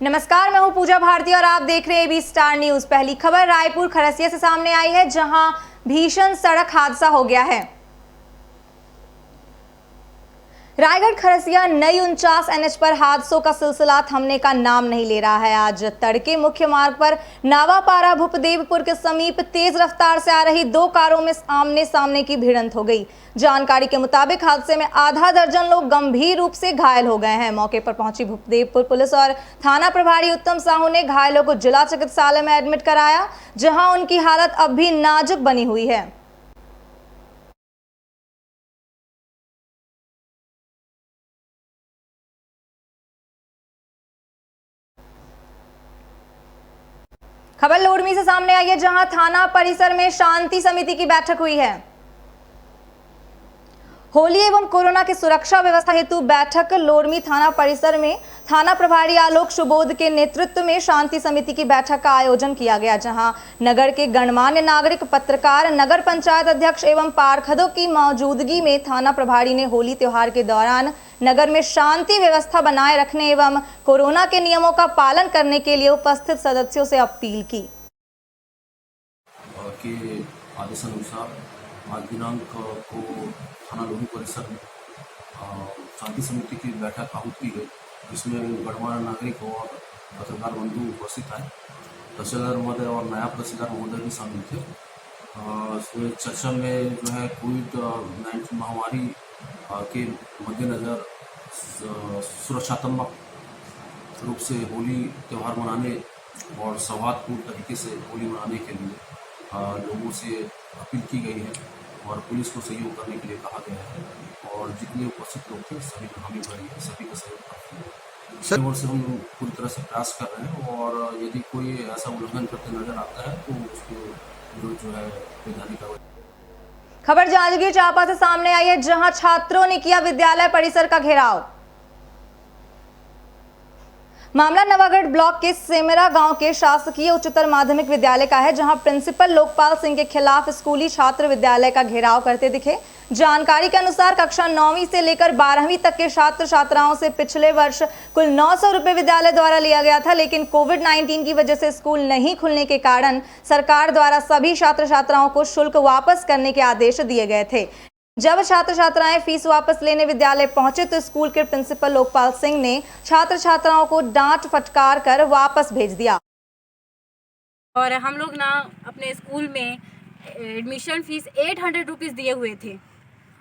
नमस्कार, मैं हूं पूजा भारती और आप देख रहे हैं एबी स्टार न्यूज। पहली खबर रायपुर खरसिया से सामने आई है, जहां भीषण सड़क हादसा हो गया है। रायगढ़ खरसिया नई 49 NH पर हादसों का सिलसिला थमने का नाम नहीं ले रहा है। आज तड़के मुख्य मार्ग पर नावापारा भूपदेवपुर के समीप तेज रफ्तार से आ रही दो कारों में आमने सामने की भिड़ंत हो गई। जानकारी के मुताबिक हादसे में आधा दर्जन लोग गंभीर रूप से घायल हो गए हैं। मौके पर पहुंची भूपदेवपुर पुलिस और थाना प्रभारी उत्तम साहू ने घायलों को जिला चिकित्सालय में एडमिट कराया, जहां उनकी हालत अब भी नाजुक बनी हुई है। खबर लोडमी से सामने आई है, जहां थाना परिसर में शांति समिति की बैठक हुई है। होली एवं कोरोना की सुरक्षा व्यवस्था हेतु बैठक लोडमी थाना परिसर में थाना प्रभारी आलोक सुबोध के नेतृत्व में शांति समिति की बैठक का आयोजन किया गया, जहां नगर के गणमान्य नागरिक, पत्रकार, नगर पंचायत अध्यक्ष एवं पार्षदों की मौजूदगी में थाना प्रभारी ने होली त्योहार के दौरान नगर में शांति व्यवस्था बनाए रखने एवं कोरोना के नियमों का पालन करने के लिए उपस्थित सदस्यों से अपील की। आदेशानुसार आज दिनांक को थाना लोधी परिसर में शांति समिति की बैठक आहूत की गई, जिसमें गणमान्य नागरिक और पत्रकार बंधु उपस्थित आए। तहसीलदार महोदय और नायब तहसीलदार महोदय भी शामिल थे। इसमें चर्चा में जो है कोविड-19 महामारी के मद्देनज़र सुरक्षात्मक रूप से होली त्यौहार मनाने और सौहार्दपूर्ण तरीके से होली मनाने के लिए लोगों से अपील की गई है और पुलिस को सहयोग करने के लिए कहा गया है। और जितने उपस्थित लोग थे सभी ने हामी भरी है, सभी का सहयोग प्राप्त हुआ। सर ओर से हम पूरी तरह से प्रयास कर रहे हैं और यदि कोई ऐसा उल्लंघन करते नजर आता है तो उसके विरुद्ध जो है वैधानिक कार्रवाई। खबर जांजगीर चांपा से सामने आई है, जहां छात्रों ने किया विद्यालय परिसर का घेराव। मामला नवागढ़ ब्लॉक के सेमरा गांव के शासकीय उच्चतर माध्यमिक विद्यालय का है, जहां प्रिंसिपल लोकपाल सिंह के खिलाफ स्कूली छात्र विद्यालय का घेराव करते दिखे। जानकारी के अनुसार कक्षा 9वीं से लेकर 12वीं तक के छात्र छात्राओं से पिछले वर्ष कुल 900 रुपए विद्यालय द्वारा लिया गया था, लेकिन कोविड-19 की वजह से स्कूल नहीं खुलने के कारण सरकार द्वारा सभी छात्र छात्राओं को शुल्क वापस करने के आदेश दिए गए थे। जब छात्र छात्राएं फीस वापस लेने विद्यालय पहुंचे तो स्कूल के प्रिंसिपल लोकपाल सिंह ने छात्र छात्राओं को डांट फटकार कर वापस भेज दिया। और हम लोग ना अपने स्कूल में एडमिशन फीस 800 रुपीज़ दिए हुए थे,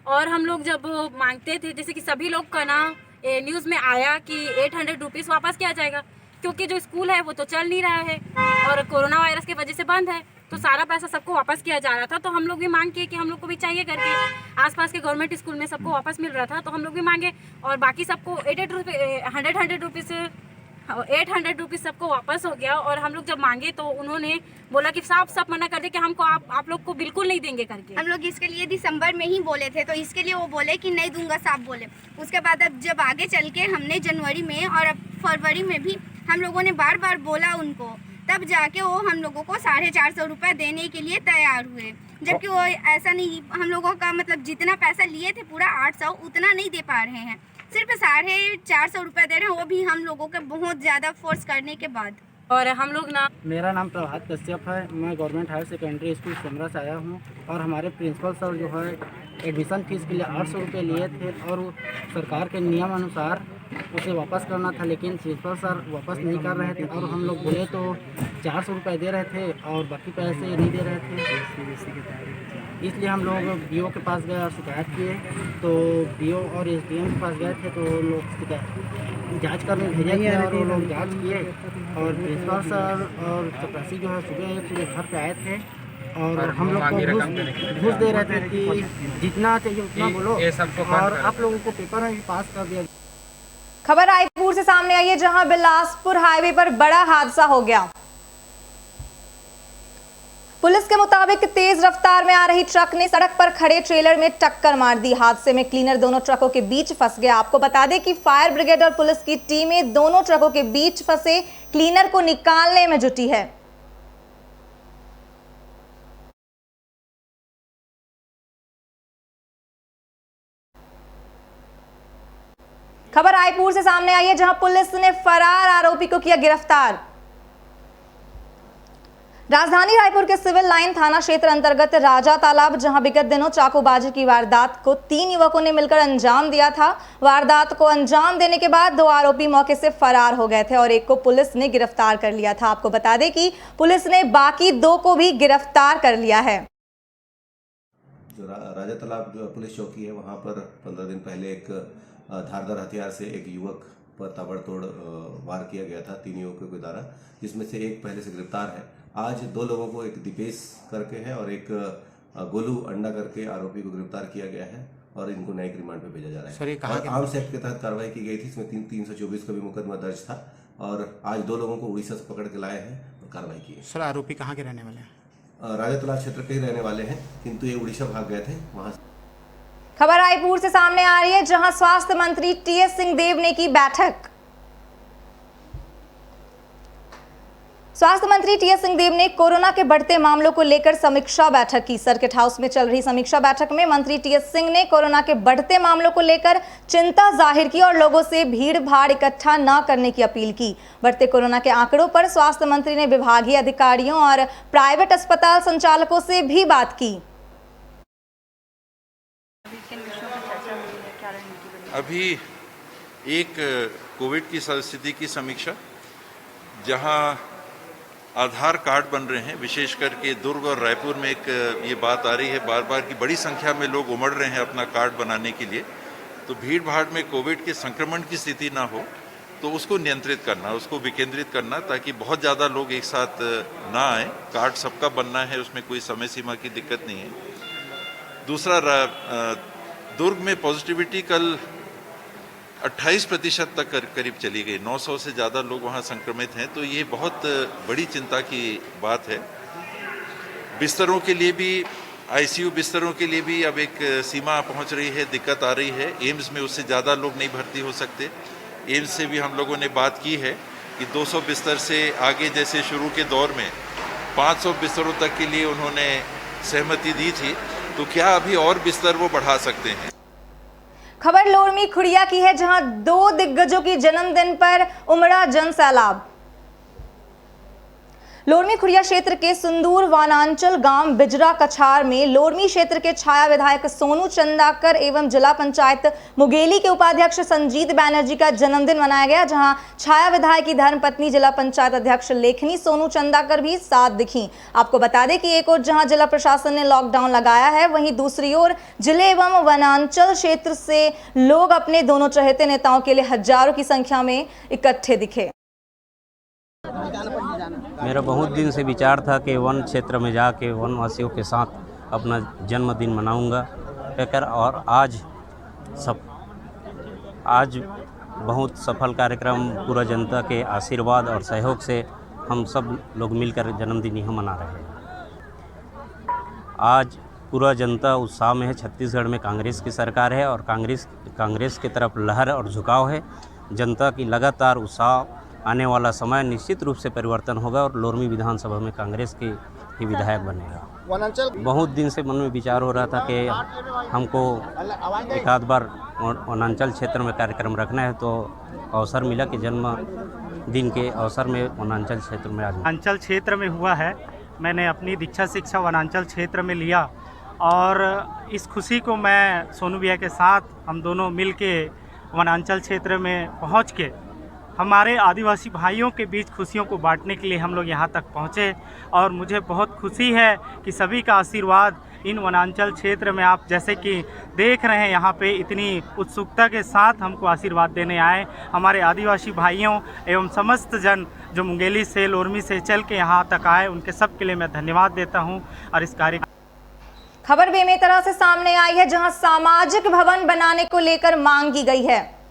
और हम लोग जब मांगते थे, जैसे कि सभी लोग का ना न्यूज़ में आया कि 800 रुपीज़ वापस किया जाएगा, क्योंकि जो स्कूल है वो तो चल नहीं रहा है और कोरोना वायरस की वजह से बंद है, तो सारा पैसा सबको वापस किया जा रहा था। तो हम लोग भी मांग किए कि हम लोग को भी चाहिए करके। आसपास के गवर्नमेंट स्कूल में सबको वापस मिल रहा था, तो हम लोग भी मांगे और बाकी सबको 800 रुपीज़ 800 रुपीज़ सबको वापस हो गया। और हम लोग जब मांगे तो उन्होंने बोला कि साफ साफ मना कर दे कि हमको आप लोग को बिल्कुल नहीं देंगे करके। हम लोग इसके लिए दिसंबर में ही बोले थे, तो इसके लिए वो बोले कि नहीं दूंगा, साफ बोले। उसके बाद अब जब आगे चल के हमने जनवरी में और अब फरवरी में भी हम लोगों ने बार बार बोला उनको, तब जाके वो हम लोगों को 450 रुपये देने के लिए तैयार हुए, जबकि वो ऐसा नहीं, हम लोगों का मतलब जितना पैसा लिए थे पूरा 800 उतना नहीं दे पा रहे हैं, सिर्फ 450 रुपये दे रहे हैं, वो भी हम लोगों के बहुत ज़्यादा फोर्स करने के बाद। और हम लोग ना, मेरा नाम प्रभात कश्यप है, मैं government higher secondary school Semra से आया हूँ। और हमारे प्रिंसिपल सर जो है एडमिशन फीस के लिए 800 रुपये लिए थे और वो सरकार के नियम अनुसार उसे वापस करना था, लेकिन प्रिंसिपल सर वापस नहीं कर रहे थे और हम लोग बोले तो 400 रुपये दे रहे थे और बाकी पैसे नहीं दे रहे थे। इसलिए हम लोग बीओ के पास गए और शिकायत किए, तो बीओ और एसडीएम के पास गए थे, तो लोग जांच करने भेजे थे और वो लोग जांच किए और प्रिंसिपल सर और चपरासी जो है सुबह घर पे आए थे और हम लोग को घूस दे रहे थे कि जितना चाहिए उतना बोलो और आप लोगों को पेपर में भी पास कर दिया। खबर रायपुर से सामने आई है, जहां बिलासपुर हाईवे पर बड़ा हादसा हो गया। पुलिस के मुताबिक तेज रफ्तार में आ रही ट्रक ने सड़क पर खड़े ट्रेलर में टक्कर मार दी। हादसे में क्लीनर दोनों ट्रकों के बीच फंस गया। आपको बता दें कि फायर ब्रिगेड और पुलिस की टीमें दोनों ट्रकों के बीच फंसे क्लीनर को निकालने में जुटी है। खबर रायपुर से सामने आई है, जहां पुलिस ने फरार आरोपी को किया गिरफ्तार। राजधानी रायपुर के सिविल लाइन थाना क्षेत्र अंतर्गत राजा तालाब, जहां विगत दिनों चाकूबाजी की वारदात को 3 युवकों ने मिलकर अंजाम दिया था। वारदात को अंजाम देने के बाद 2 आरोपी मौके से फरार हो गए थे और एक को पुलिस ने गिरफ्तार कर लिया था। आपको बता दें कि पुलिस ने बाकी 2 को भी गिरफ्तार कर लिया है। जो राजा तालाब जो पुलिस चौकी है, वहाँ पर 15 दिन पहले एक धारदार हथियार से एक युवक पर ताबड़तोड़ वार किया गया था 3 युवकों के द्वारा, जिसमें से एक पहले से गिरफ्तार है। आज 2 लोगों को, एक दीपेश करके है और एक गोलू अंडा करके आरोपी को गिरफ्तार किया गया है और इनको न्यायिक रिमांड पे भेजा जा रहा है। और आर्म्स एक्ट के तहत कार्रवाई की गई थी, इसमें 324 का भी मुकदमा दर्ज था और आज 2 लोगों को उड़ीसा से पकड़ के लाए हैं और कार्रवाई की है। सर, आरोपी कहाँ के रहने वाले हैं? राजा तालाब क्षेत्र के ही रहने वाले हैं, किंतु ये उड़ीसा भाग गए थे वहाँ। खबर रायपुर से सामने आ रही है, जहां स्वास्थ्य मंत्री टीएस सिंहदेव ने की बैठक। स्वास्थ्य मंत्री टीएस सिंहदेव ने कोरोना के बढ़ते मामलों को लेकर समीक्षा बैठक की। सर्किट हाउस में चल रही समीक्षा बैठक में मंत्री टीएस सिंह ने कोरोना के बढ़ते मामलों को लेकर चिंता जाहिर की और लोगों से भीड़ भाड़ इकट्ठा न करने की अपील की। बढ़ते कोरोना के आंकड़ों पर स्वास्थ्य मंत्री ने विभागीय अधिकारियों और प्राइवेट अस्पताल संचालकों से भी बात की। अभी एक कोविड की स्थिति की समीक्षा, जहां आधार कार्ड बन रहे हैं, विशेष करके दुर्ग और रायपुर में एक ये बात आ रही है बार बार कि बड़ी संख्या में लोग उमड़ रहे हैं अपना कार्ड बनाने के लिए। तो भीड़ भाड़ में कोविड के संक्रमण की स्थिति ना हो, तो उसको नियंत्रित करना, उसको विकेंद्रित करना, ताकि बहुत ज़्यादा लोग एक साथ ना आए। कार्ड सबका बनना है, उसमें कोई समय सीमा की दिक्कत नहीं है। दूसरा, दुर्ग में पॉजिटिविटी कल 28% तक करीब चली गई। 900 से ज़्यादा लोग वहाँ संक्रमित हैं, तो ये बहुत बड़ी चिंता की बात है। बिस्तरों के लिए भी, आईसीयू बिस्तरों के लिए भी अब एक सीमा पहुँच रही है, दिक्कत आ रही है। एम्स में उससे ज़्यादा लोग नहीं भर्ती हो सकते। एम्स से भी हम लोगों ने बात की है कि 200 बिस्तर से आगे, जैसे शुरू के दौर में 500 बिस्तरों तक के लिए उन्होंने सहमति दी थी, तो क्या अभी और बिस्तर वो बढ़ा सकते हैं। खबर लोरमी खुड़िया की है, जहां 2 दिग्गजों की जन्मदिन पर उमड़ा जन सैलाब। लोरमी खुड़िया क्षेत्र के सुंदूर वनांचल गांव बिजरा कछार में लोरमी क्षेत्र के छाया विधायक सोनू चंदाकर एवं जिला पंचायत मुगेली के उपाध्यक्ष संजीत बैनर्जी का जन्मदिन मनाया गया, जहां छाया विधायक की धर्मपत्नी जिला पंचायत अध्यक्ष लेखनी सोनू चंदाकर भी साथ दिखी। आपको बता दें कि एक ओर जहां जिला प्रशासन ने लॉकडाउन लगाया है, वहीं दूसरी ओर जिले एवं वनांचल क्षेत्र से लोग अपने दोनों चहेते नेताओं के लिए हजारों की संख्या में इकट्ठे दिखे। मेरा बहुत दिन से विचार था कि वन क्षेत्र में जाके वनवासियों के साथ अपना जन्मदिन मनाऊंगा कहकर, और आज बहुत सफल कार्यक्रम, पूरा जनता के आशीर्वाद और सहयोग से हम सब लोग मिलकर जन्मदिन यहाँ मना रहे हैं। आज पूरा जनता उत्साह में है। छत्तीसगढ़ में कांग्रेस की सरकार है और कांग्रेस की तरफ लहर और झुकाव है। जनता की लगातार उत्साह, आने वाला समय निश्चित रूप से परिवर्तन होगा और लोरमी विधानसभा में कांग्रेस के ही विधायक बनेगा। बहुत दिन से मन में विचार हो रहा था कि हमको एक आध बार वनांचल क्षेत्र में कार्यक्रम रखना है, तो अवसर मिला कि जन्मदिन के अवसर में वनांचल क्षेत्र में आज वनांचल क्षेत्र में हुआ है। मैंने अपनी दीक्षा शिक्षा वनांचल क्षेत्र में लिया और इस खुशी को मैं सोनू भैया के साथ हम दोनों मिल के वनांचल क्षेत्र में पहुँच के हमारे आदिवासी भाइयों के बीच खुशियों को बांटने के लिए हम लोग यहाँ तक पहुँचे। और मुझे बहुत खुशी है कि सभी का आशीर्वाद इन वनांचल क्षेत्र में, आप जैसे कि देख रहे हैं यहाँ पे इतनी उत्सुकता के साथ हमको आशीर्वाद देने आए हमारे आदिवासी भाइयों एवं समस्त जन जो मुंगेली से, लोरमी से चल के यहाँ तक आए, उनके सब के लिए मैं धन्यवाद देता हूँ। और इस कार्य खबर बेमेतरा से सामने आई है, जहां सामाजिक भवन बनाने को लेकर मांग की गई है।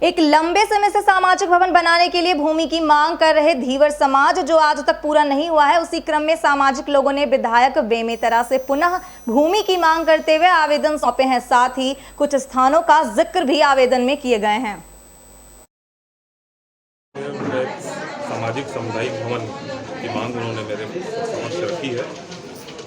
एक लंबे समय से सामाजिक भवन बनाने के लिए भूमि की मांग कर रहे धीवर समाज, जो आज तक पूरा नहीं हुआ है, उसी क्रम में सामाजिक लोगों ने विधायक बेमेतरा से पुनः भूमि की मांग करते हुए आवेदन सौंपे हैं। साथ ही कुछ स्थानों का जिक्र भी आवेदन में किए गए हैं। सामाजिक सामुदायिक भवन की मांग उन्होंने मेरे समक्ष रखी है।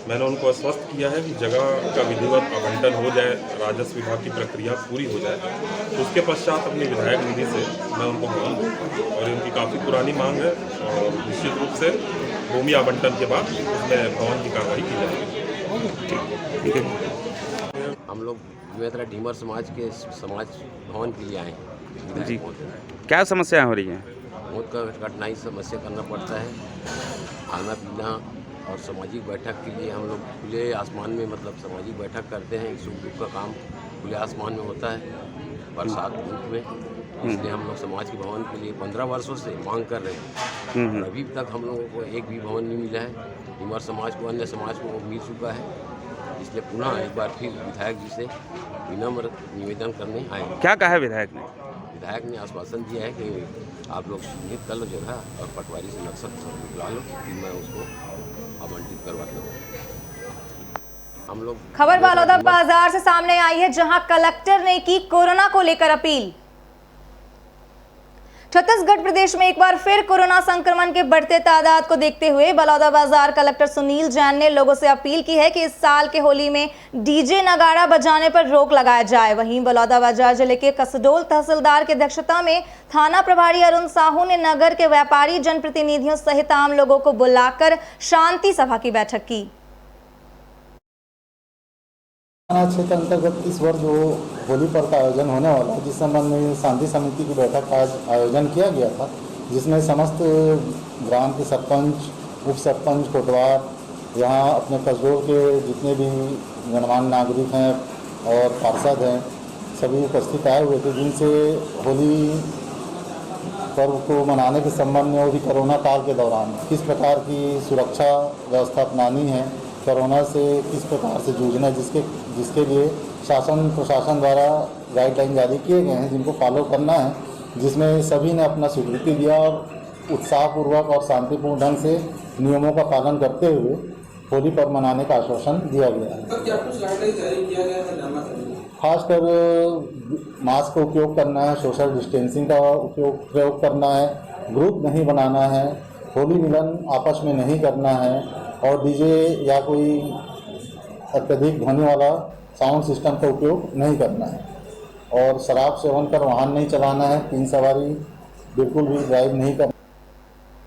मैंने उनको आश्वस्त किया है कि जगह का विधिवत आवंटन हो जाए, राजस्व विभाग की प्रक्रिया पूरी हो जाए, तो उसके पश्चात अपनी विधायक निधि से मैं उनको भवन दूँ। और उनकी काफ़ी पुरानी मांग है और निश्चित रूप से भूमि आवंटन के बाद उसमें भवन की कार्रवाई की जाएगी। ठीक है। हम लोग विवेकरा ढीमर समाज के समाज भवन के लिए आए हैं जी। क्या समस्याएं हो रही हैं? बहुत का कठिनाई समस्या करना पड़ता है, खाना पीना और सामाजिक बैठक के लिए हम लोग खुले आसमान में मतलब सामाजिक बैठक करते हैं। सुख दुख का काम खुले आसमान में होता है, बरसात धूप में। इसलिए हम लोग समाज के भवन के लिए 15 वर्षों से मांग कर रहे हैं। अभी तक हम लोगों को एक भी भवन नहीं मिला है। ढीमर समाज को अन्य समाज को मिल चुका है। इसलिए पुनः एक बार फिर विधायक जी से विनम्र निवेदन करने आए। क्या कहा है विधायक ने? विधायक ने आश्वासन दिया है कि आप लोग चिन्हित कर लो जगह और पटवारी से नक्शा निकला लो, फिर मैं उसको आवंटित करवाता हूँ। हम लोग खबर बलौदा बाजार से सामने आई है, जहां कलेक्टर ने की कोरोना को लेकर अपील। छत्तीसगढ़ प्रदेश में एक बार फिर कोरोना संक्रमण के बढ़ते तादाद को देखते हुए बलौदाबाजार कलेक्टर सुनील जैन ने लोगों से अपील की है कि इस साल के होली में डीजे नगाड़ा बजाने पर रोक लगाया जाए। वहीं बलौदाबाजार जिले के कसडोल तहसीलदार की अध्यक्षता में थाना प्रभारी अरुण साहू ने नगर के व्यापारी, जनप्रतिनिधियों सहित आम लोगों को बुलाकर शांति सभा की बैठक की। थाना क्षेत्र अंतर्गत इस वर्ष जो होली पर्व का आयोजन होने वाला है, जिस संबंध में शांति समिति की बैठक का आयोजन किया गया था, जिसमें समस्त ग्राम के सरपंच, उप सरपंच, कोटवार, यहाँ अपने कसडोल के जितने भी गणमान्य नागरिक हैं और पार्षद हैं, सभी उपस्थित आए हुए थे, जिनसे होली पर्व को मनाने के संबंध में, वो भी कोरोना काल के दौरान किस प्रकार की सुरक्षा व्यवस्था अपनानी है, कोरोना से किस प्रकार से जूझना है, जिसके लिए शासन प्रशासन द्वारा गाइडलाइन जारी किए गए हैं, जिनको फॉलो करना है, जिसमें सभी ने अपना स्वीकृति दिया और उत्साहपूर्वक और शांतिपूर्ण ढंग से नियमों का पालन करते हुए होली पर्व मनाने का आश्वासन दिया गया है। क्या कुछ गाइडलाइन जारी किया गया है? खासकर मास्क का उपयोग करना है, सोशल डिस्टेंसिंग का प्रयोग करना है, ग्रुप नहीं बनाना है, होली मिलन आपस में नहीं करना है और डीजे या कोई अत्यधिक ध्वनि वाला साउंड सिस्टम का उपयोग नहीं करना है और शराब सेवन कर वाहन नहीं चलाना है, 3 सवारी बिल्कुल भी ड्राइव नहीं करना।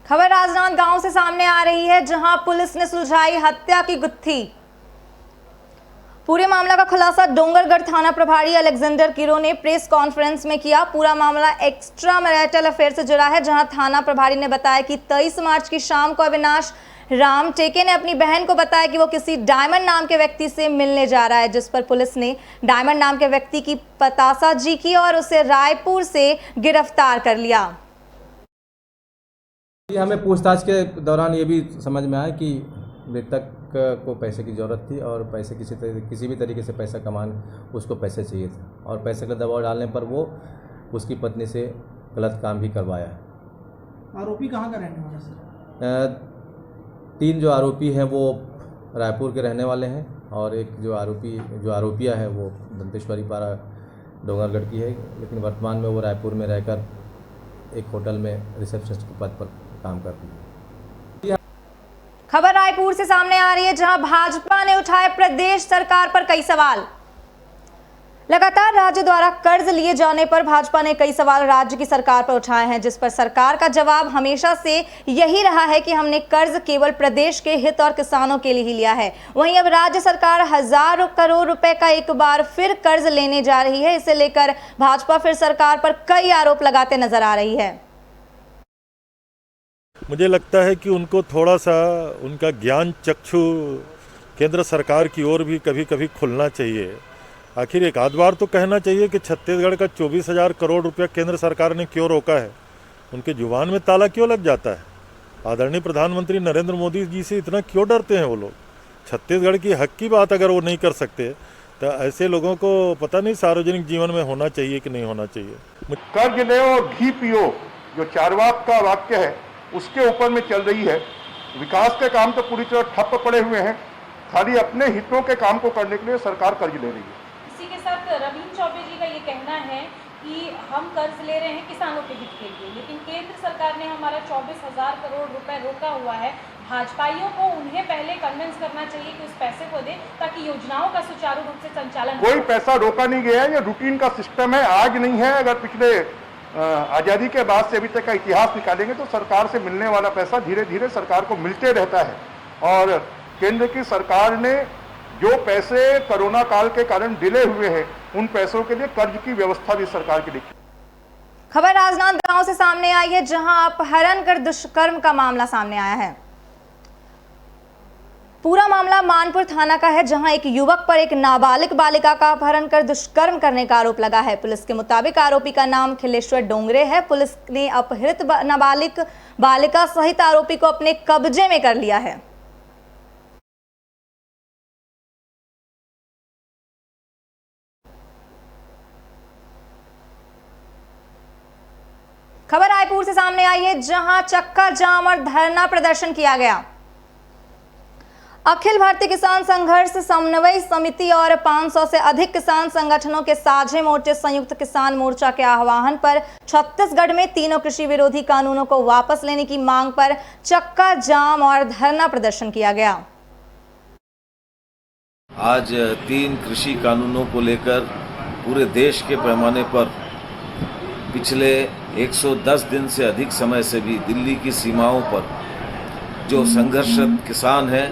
खबर राजनांदगांव से सामने आ रही है, जहां पुलिस ने सुलझाई हत्या की गुत्थी। पूरे मामला का खुलासा डोंगरगढ़ थाना प्रभारी अलेक्जेंडर किरो ने प्रेस कॉन्फ्रेंस में किया। पूरा मामला एक्स्ट्रा मैरिटल अफेयर से जुड़ा है, जहां थाना प्रभारी ने बताया कि 23 मार्च की शाम को अविनाश राम टेके ने अपनी बहन को बताया कि वो किसी डायमंड नाम के व्यक्ति से मिलने जा रहा है, जिस पर पुलिस ने डायमंड नाम के व्यक्ति की पतासाजी की और उसे रायपुर से गिरफ्तार कर लिया। हमें पूछताछ के दौरान ये भी समझ में आया कि मृतक को पैसे की ज़रूरत थी और पैसे किसी भी तरीके से पैसा कमाने उसको पैसे चाहिए थे और पैसे का दबाव डालने पर वो उसकी पत्नी से गलत काम भी करवाया है। आरोपी कहाँ का रहने वाला सर? 3 जो आरोपी हैं वो रायपुर के रहने वाले हैं और एक जो आरोपिया है वो दंतेश्वरी पारा डोंगरगढ़ की है, लेकिन वर्तमान में वो रायपुर में रहकर एक होटल में रिसेप्शनिस्ट के पद पर काम करती है। खबर रायपुर से सामने आ रही है, जहां भाजपा ने उठाए प्रदेश सरकार पर कई सवाल। लगातार राज्य द्वारा कर्ज लिए जाने पर भाजपा ने कई सवाल राज्य की सरकार पर उठाए हैं, जिस पर सरकार का जवाब हमेशा से यही रहा है कि हमने कर्ज केवल प्रदेश के हित और किसानों के लिए ही लिया है। वहीं अब राज्य सरकार हजारों करोड़ रुपए का एक बार फिर कर्ज लेने जा रही है। इसे लेकर भाजपा फिर सरकार पर कई आरोप लगाते नजर आ रही है। मुझे लगता है कि उनको थोड़ा सा उनका ज्ञान चक्षु केंद्र सरकार की ओर भी कभी कभी खुलना चाहिए। आखिर एक आध बार तो कहना चाहिए कि छत्तीसगढ़ का 24,000 करोड़ रुपया केंद्र सरकार ने क्यों रोका है, उनके जुबान में ताला क्यों लग जाता है। आदरणीय प्रधानमंत्री नरेंद्र मोदी जी से इतना क्यों डरते हैं वो लोग। छत्तीसगढ़ की हक की बात अगर वो नहीं कर सकते तो ऐसे लोगों को पता नहीं सार्वजनिक जीवन में होना चाहिए कि नहीं होना चाहिए। कर्ज ले और घी पियो जो चारवाक का वाक्य है उसके ऊपर में चल रही है। विकास के काम तो पूरी तरह ठप्प पड़े हुए हैं, खाली अपने हितों के काम को करने के लिए सरकार कर्ज ले रही है। इसी के साथ रवीन चौबे जी का ये कहना है कि हम कर्ज ले रहे हैं किसानों के हित के लिए, लेकिन केंद्र सरकार ने हमारा 24,000 करोड़ रुपए रोका हुआ है। भाजपाइयों को उन्हें पहले कन्विंस करना चाहिए कि उस पैसे को दें ताकि योजनाओं का सुचारू रूप से संचालन हो। कोई पैसा रोका नहीं गया है, ये रूटीन का सिस्टम है, आज नहीं है। अगर पिछले आज़ादी के बाद से अभी तक का इतिहास निकालेंगे तो सरकार से मिलने वाला पैसा धीरे धीरे सरकार को मिलते रहता है। और केंद्र की सरकार ने जो पैसे कोरोना काल के कारण डिले हुए हैं, उन पैसों के लिए कर्ज की व्यवस्था भी सरकार की लिखी। खबर राजनांदगांव से सामने आई है, जहां अपहरण कर दुष्कर्म का मामला सामने आया है। पूरा मामला मानपुर थाना का है, जहां एक युवक पर एक नाबालिग बालिका का अपहरण कर दुष्कर्म करने का आरोप लगा है। पुलिस के मुताबिक आरोपी का नाम खिलेश्वर डोंगरे है। पुलिस ने अपहृत नाबालिग बालिका सहित आरोपी को अपने कब्जे में कर लिया है। खबर रायपुर से सामने आई है, जहां चक्का जाम और धरना प्रदर्शन किया गया। अखिल भारतीय किसान संघर्ष समन्वय समिति और 500 से अधिक किसान संगठनों के साझे मोर्चे संयुक्त किसान मोर्चा के आह्वान पर छत्तीसगढ़ में तीनों कृषि विरोधी कानूनों को वापस लेने की मांग पर चक्का जाम और धरना प्रदर्शन किया गया। आज 3 कृषि कानूनों को लेकर पूरे देश के पैमाने पर पिछले 110 दिन से अधिक समय से भी दिल्ली की सीमाओं पर जो संघर्षरत किसान हैं,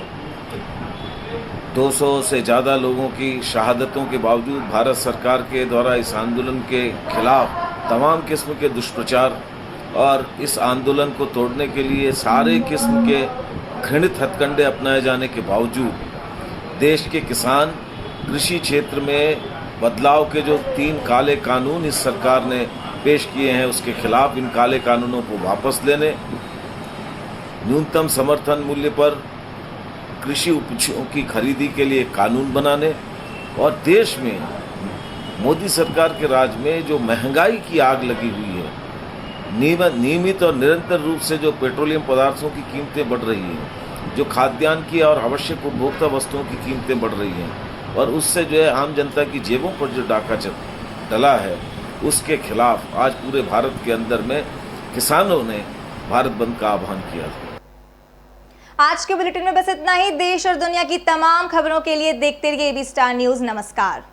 200 से ज़्यादा लोगों की शहादतों के बावजूद भारत सरकार के द्वारा इस आंदोलन के खिलाफ तमाम किस्म के दुष्प्रचार और इस आंदोलन को तोड़ने के लिए सारे किस्म के घृणित हथकंडे अपनाए जाने के बावजूद देश के किसान कृषि क्षेत्र में बदलाव के जो 3 काले कानून इस सरकार ने पेश किए हैं, उसके खिलाफ इन काले कानूनों को वापस लेने, न्यूनतम समर्थन मूल्य पर कृषि उपजों की खरीदी के लिए कानून बनाने और देश में मोदी सरकार के राज में जो महंगाई की आग लगी हुई है, नियमित और निरंतर रूप से जो पेट्रोलियम पदार्थों की कीमतें बढ़ रही हैं, जो खाद्यान्न की और आवश्यक उपभोक्ता वस्तुओं की कीमतें बढ़ रही हैं और उससे जो है आम जनता की जेबों पर जो डाका डला है, उसके खिलाफ आज पूरे भारत के अंदर में किसानों ने भारत बंद का आह्वान किया था। आज के बुलेटिन में बस इतना ही। देश और दुनिया की तमाम खबरों के लिए देखते रहिए एबी स्टार न्यूज़। नमस्कार।